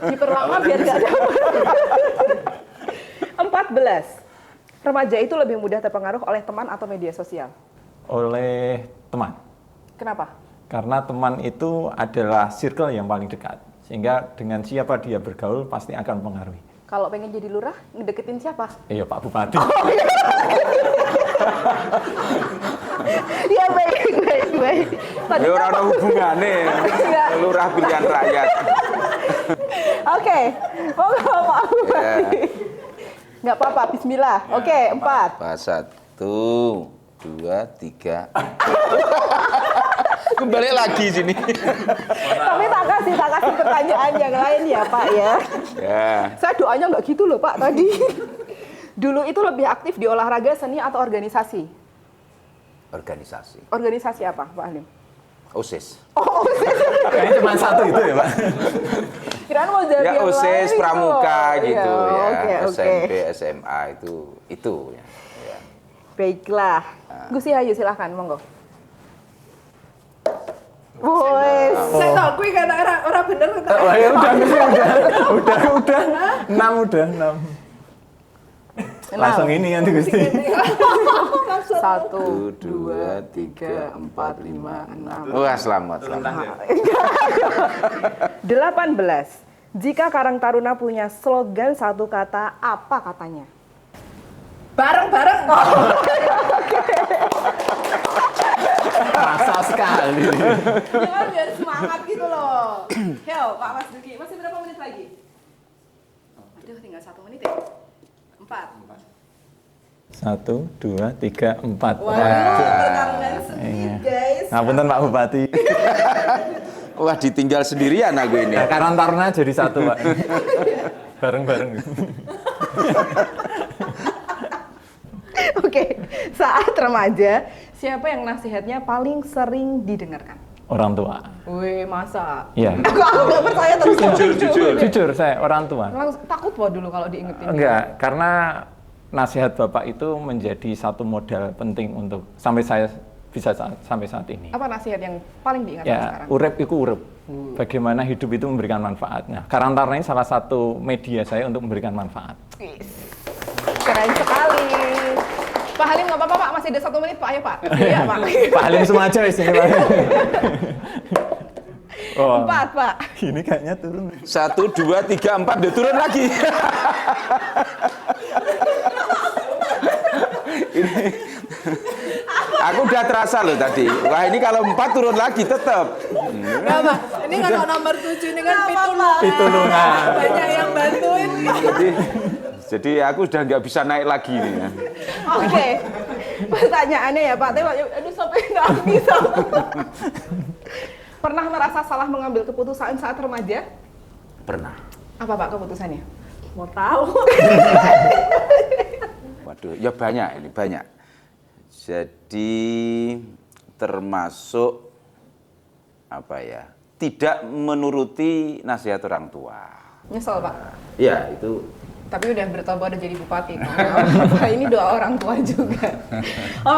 Diperlama biar gak ada. 14. Remaja itu lebih mudah terpengaruh oleh teman atau media sosial?
Oleh teman.
Kenapa?
Karena teman itu adalah circle yang paling dekat. Sehingga dengan siapa dia bergaul pasti akan mempengaruhi.
Kalau pengen jadi lurah, ngedeketin siapa?
Iya Pak Bupati.
Iya baik. Tadi
Ya ora ana hubungane. Lurah pilihan rakyat.
Oke, monggo Pak Bupati. Nggak apa-apa, bismillah. Oke, 4.
1, 2, 3. Kembali lagi sini.
Tapi tak kasih pertanyaan yang lain ya Pak ya.
Ya.
Saya doanya nggak gitu loh Pak tadi. Dulu itu lebih aktif di olahraga, seni atau organisasi?
Organisasi.
Organisasi apa Pak Halim?
OSIS.
Oh,
Kayaknya cuma satu itu ya Pak.
kirain mau jawab
Ya
yang
OSIS,
lain
pramuka
gitu.
gitu ya.
Oke.
SMP, SMA itu ya. Ya.
Baiklah. Gus Hayu silahkan, monggo. Wes.
Saya tahu kuwi kata ora bener kata.
Oh ya udah. 6 udah. Langsung ini nanti Gusti.
1,
1, 2, 3, 4, 5, 6. Wah, selamat.
18. Jika Karang Taruna punya slogan satu kata, apa katanya?
Bareng-bareng.
Rasa sekali.
Jangan biar semangat gitu loh. Yo, Pak Mas Duki, masih berapa menit lagi? Aduh, tinggal 1 menit ya. 4.
1, 2, 3, 4.
Waduh, pertarungan sengit guys.
Ngapunten Pak Bupati.
Wah, ditinggal sendirian aku ini.
Nah, Karang Taruna jadi satu Pak. Bareng-bareng.
Oke, saat remaja, siapa yang nasihatnya paling sering didengarkan?
Orang tua.
Wih, masa?
Iya.
Aku nggak percaya terus.
Jujur saya orang tua.
Langsung takut loh dulu kalau diingetin.
Enggak, karena nasihat Bapak itu menjadi satu modal penting untuk sampai saya bisa sampai saat ini.
Apa nasihat yang paling diingat
Ya,
sekarang?
urep itu urep. Bagaimana hidup itu memberikan manfaat. Nah, Karang Taruna ini salah satu media saya untuk memberikan manfaat.
Yes. Keren sekali. Pak Halim nggak apa-apa Pak, masih ada 1 menit Pak, ayo Pak. Iya Pak.
Pak Halim semua aja di sini Pak. Oh,
4, Pak.
ini kayaknya turun.
1, 2, 3, 4, dia turun lagi. Ini, aku udah terasa loh tadi. Wah ini kalau 4 turun lagi tetap.
Enggak, Pak. Ini kalau nomor 7 ini kan pitulungan.
Pitulungan.
Banyak yang bantuin.
Jadi aku udah nggak bisa naik lagi nih.
Oke. Pertanyaannya ya Pak, aduh sampai nangis aku. Pernah merasa salah mengambil keputusan saat remaja?
Pernah.
Apa Pak keputusannya?
Mau tahu.
Waduh, ya banyak ini, banyak. Jadi termasuk apa ya? Tidak menuruti nasihat orang tua.
Nyesel Pak?
Ya, itu
Tapi udah bertobat udah jadi bupati. Ini doa orang tua juga.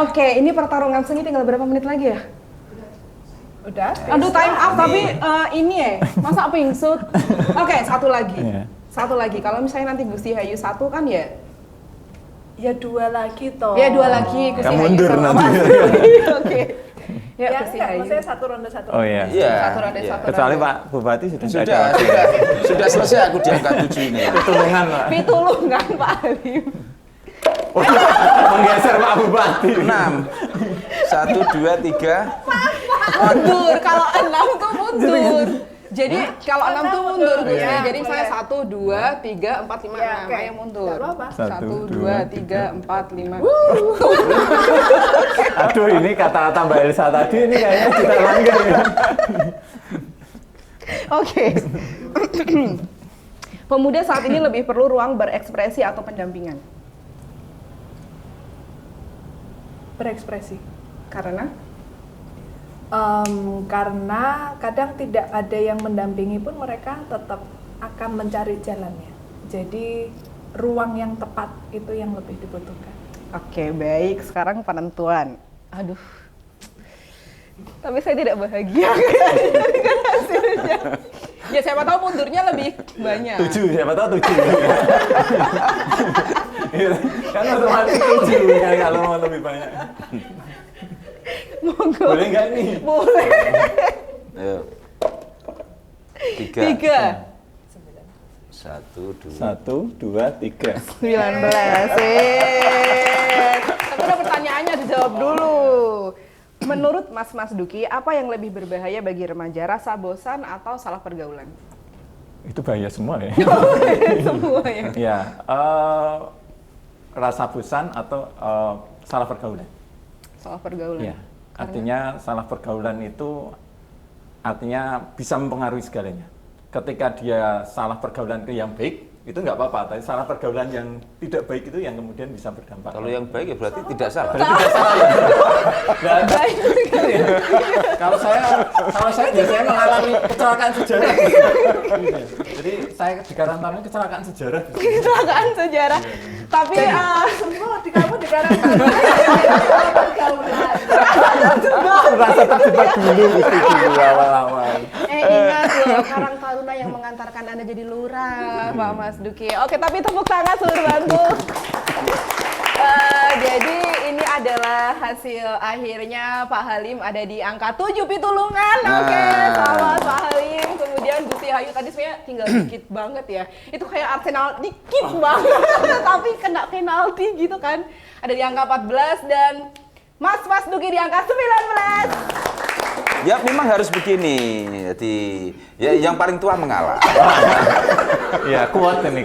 Oke, ini pertarungan sengit tinggal berapa menit lagi ya?
Udah.
Aduh time up, tapi ini ya, masa pingsut? Oke, satu lagi.
Iya.
Satu lagi, kalau misalnya nanti Gusti Hayu 1 kan ya?
Ya 2 lagi toh.
Ya 2 lagi, Gusti
Kamu
Hayu
mundur
sama
nanti.
Mas Dudi. Oke. Ya,
Ya
Gusti
enggak,
Hayu.
maksudnya 1 ronde 1 ronde.
Oh iya.
iya.
Satu ronde,
iya.
satu.
Kecuali Pak Bupati sudah nggak ada
Sudah,
waktu.
sudah selesai aku di angka 7 ini.
Pitulungan Pak.
Pitulungan Pak Halim.
Menggeser Pak Bupati.
6. 1, 2, 3.
Mundur, kalau 6 tuh mundur. Jadi kalau 6 tuh mundur Gusti.
Iya,
Jadi misalnya
boleh.
1, 2, 3, 4, 5,
Ya,
6.
oke.
Ayo mundur.
Nggak apa-apa.
1, 2, 3, 4, 5.
Aduh ini kata-kata Mbak Elsa tadi ini kayaknya kita langgar ya.
Oke. Pemuda saat ini lebih perlu ruang berekspresi atau pendampingan?
Berekspresi.
Karena?
Karena kadang tidak ada yang mendampingi pun mereka tetap akan mencari jalannya. Jadi ruang yang tepat itu yang lebih dibutuhkan.
Oke, baik. Sekarang penentuan. Aduh. Tapi saya tidak bahagia dengan hasilnya. Ya siapa tahu mundurnya lebih banyak.
7, siapa tahu 7. Kan otomatis 7 kan kalau mau lebih banyak.
Monggo.
Boleh nggak nih?
Boleh.
Ayo. 3.
3.
1, 2.
1, 2, 3.
19. Tapi udah pertanyaannya dijawab dulu. Menurut Mas Duki, apa yang lebih berbahaya bagi remaja, rasa bosan atau salah pergaulan?
Itu bahaya semua ya.
Semua ya.
Ya, rasa bosan atau salah pergaulan.
Salah pergaulan.
Ya, artinya salah pergaulan itu artinya bisa mempengaruhi segalanya. Ketika dia salah pergaulan ke yang baik, itu nggak apa-apa. Tapi salah pergaulan yang tidak baik itu yang kemudian bisa berdampak.
Kalau yang baik ya berarti tidak salah.
berarti tidak salah ya. Nggak ada.
Baik.
Kalau saya biasanya mengalami kecelakaan sejarah. Jadi saya di Karangtaruna kecelakaan sejarah.
Kecelakaan sejarah. Tapi
Semua di kamu di karantina. Pergaulan.
Rasa terjebak dulu dulu awal-awal.
ingat loh Karang Taruna yang mengantarkan Anda jadi lurah, Pak Mas Duki. Oke, tapi tepuk tangan seluruh bantu. Jadi ini adalah hasil akhirnya Pak Halim ada di angka 7 pitulungan. Oke, selamat Pak Halim. Kemudian Gusti Hayu tadi sebenarnya tinggal dikit banget ya. Itu kayak Arsenal dikit banget, tapi kena penalti gitu kan. Ada di angka 14 dan Mas Duki di angka 19.
Ya memang harus begini. Jadi ya yang paling tua mengalah.
Ya kuat ini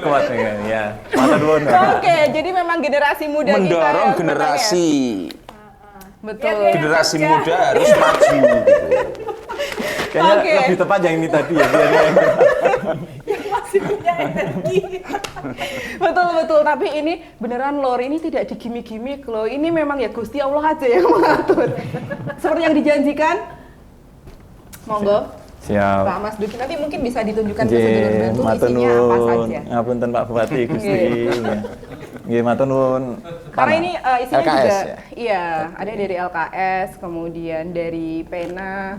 ya. Matur nuwun.
Oke, jadi memang generasi muda kita
Mendorong
yang
generasi
betul.
generasi muda harus maju gitu.
Kayaknya
Oke.
lebih tepat yang ini tadi ya. Biar
Masih punya energi.
Betul. Tapi ini beneran lor, ini tidak digimik-gimik loh. Ini memang ya Gusti Allah aja yang mengatur. Seperti yang dijanjikan. Monggo.
Siap.
Pak Mas Duki nanti mungkin bisa ditunjukkan ke sedulur bantu
matur
isinya apa
nuwun.
saja.
Ngapunten Pak Bupati Gusti. Nggih, matur nuwun.
Karena ini isinya
LKS,
juga,
ya?
iya, ada dari LKS, kemudian dari pena.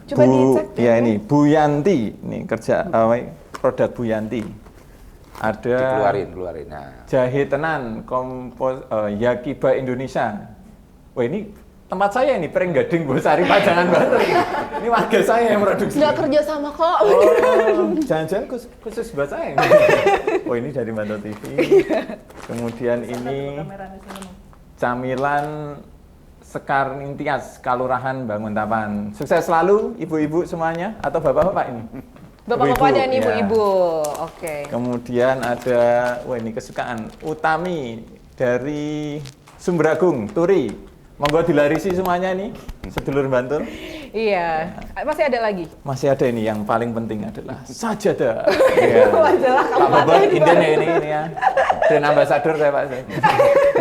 Coba dicek.
Ya ini Bu Yanti, ini kerja produk Bu Yanti. Ada
Keluarin. Nah.
Jahe Tenan Yakiba Indonesia. Wah ini tempat saya ini, Pring Gading Bosari Pajangan Batu. Ini warga saya yang produksi.
Nggak kerja sama kok.
Oh, jangan-jangan khusus buat saya. Oh, ini dari Bantul TV. Kemudian ini camilan Sekar Nintias, Kalurahan Banguntapan. Sukses selalu ibu-ibu semuanya atau bapak-bapak ini?
Bapak-bapak dan
ya.
ibu-ibu. Oke.
Kemudian ada, wah ini kesukaan, Utami dari Sumberagung, Turi. Monggo dilarisi semuanya nih, sedulur Bantul.
Iya. Masih ada lagi?
Masih ada ini, yang paling penting adalah sajadah. Iya.
Majalah
Pak
Kabupaten
Bobot, Inden ya ini ya. Brand Ambassador saya Pak.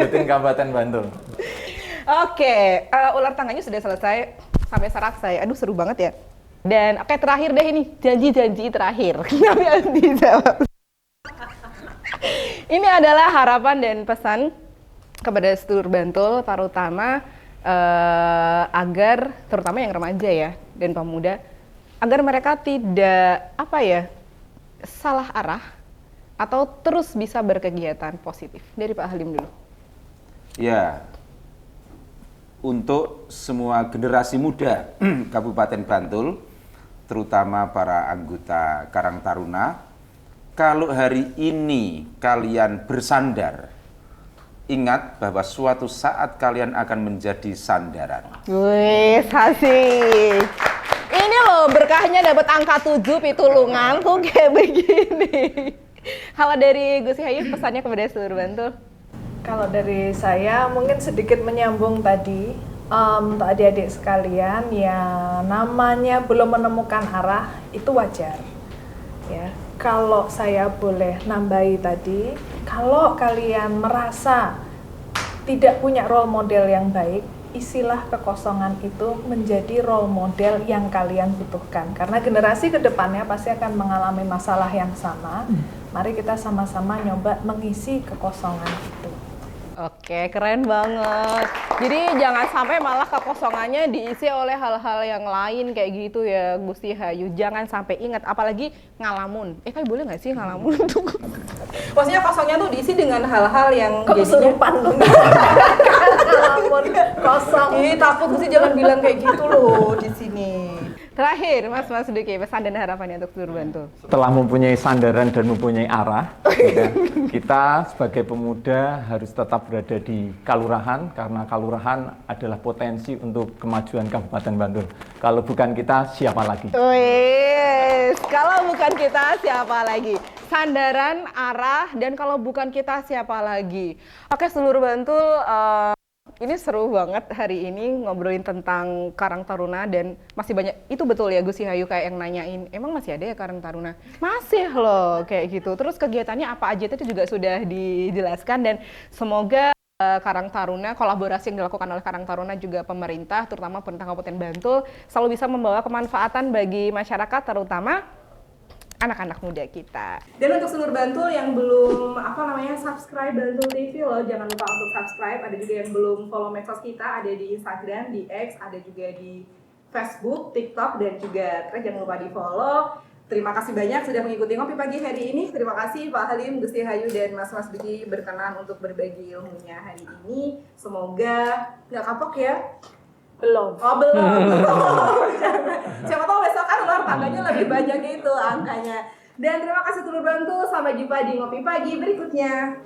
Rutin Kabupaten Bantul.
Oke, ular tangganya sudah selesai sampai sarak saya. Aduh seru banget ya. Dan oke terakhir deh ini, janji-janji terakhir. Tapi harus dijawab. Ini adalah harapan dan pesan kepada sedulur Bantul, terutama agar, terutama yang remaja ya, dan pemuda, agar mereka tidak, salah arah, atau terus bisa berkegiatan positif. Dari Pak Halim dulu.
Ya, untuk semua generasi muda Kabupaten Bantul, terutama para anggota Karang Taruna, kalau hari ini kalian bersandar, ingat bahwa suatu saat kalian akan menjadi sandaran.
Wih, asik. Ini loh berkahnya dapat angka 7 pitulungan tuh kayak begini. Kalau dari Gus Hayu pesannya kepada seluruh Bantul?
Kalau dari saya mungkin sedikit menyambung tadi, untuk adik-adik sekalian yang namanya belum menemukan arah itu wajar. Ya, kalau saya boleh nambahi tadi, kalau kalian merasa tidak punya role model yang baik, isilah kekosongan itu menjadi role model yang kalian butuhkan. Karena generasi kedepannya pasti akan mengalami masalah yang sama. Mari kita sama-sama nyoba mengisi kekosongan itu.
Oke, keren banget. Jadi jangan sampai malah kekosongannya diisi oleh hal-hal yang lain kayak gitu ya, Gusti Hayu. Jangan sampai ingat, apalagi ngalamun. Kayak boleh nggak sih ngalamun tuh? Maksudnya kosongnya tuh diisi dengan hal-hal yang
Kesurupan dong. Ngalamun kosong.
Ih, takut sih jangan bilang kayak gitu loh di sini. Terakhir, Mas Duki, pesan dan harapannya untuk seluruh Bantul.
Setelah mempunyai sandaran dan mempunyai arah, ya, kita sebagai pemuda harus tetap berada di Kalurahan, karena Kalurahan adalah potensi untuk kemajuan Kabupaten Bantul. Kalau bukan kita, siapa lagi?
Wes, kalau bukan kita siapa lagi? Sandaran, arah, dan kalau bukan kita siapa lagi? Oke, seluruh Bantul, ini seru banget hari ini ngobrolin tentang Karang Taruna dan masih banyak, itu betul ya Gus Hayu kayak yang nanyain, emang masih ada ya Karang Taruna? Masih loh kayak gitu. Terus kegiatannya apa aja itu juga sudah dijelaskan dan semoga Karang Taruna, kolaborasi yang dilakukan oleh Karang Taruna juga pemerintah, terutama pemerintah Kabupaten Bantul, selalu bisa membawa kemanfaatan bagi masyarakat, terutama anak-anak muda kita. Dan untuk seluruh Bantul yang belum subscribe Bantul TV loh, jangan lupa untuk subscribe. Ada juga yang belum follow medsos kita, ada di Instagram, di X, ada juga di Facebook, TikTok, dan juga Threads. Jangan lupa di follow. Terima kasih banyak sudah mengikuti Ngopi Pagi hari ini. Terima kasih Pak Halim, Gusti Hayu, dan Mas Duki berkenan untuk berbagi ilmunya hari ini. Semoga nggak kapok ya.
Belum.
Oh belum. Siapa tahu besok kan ular tangganya lebih banyak gitu angkanya. Dan terima kasih seluruh Bantul. Sampai jumpa di Ngopi Pagi berikutnya.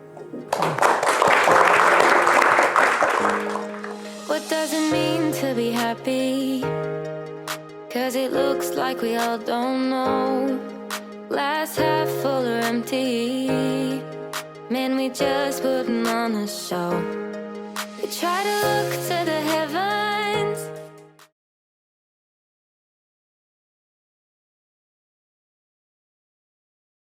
What does it mean to be happy? Cause it looks like we all don't know. Glass half full or empty. Man, we just putting on a show. We try to look to the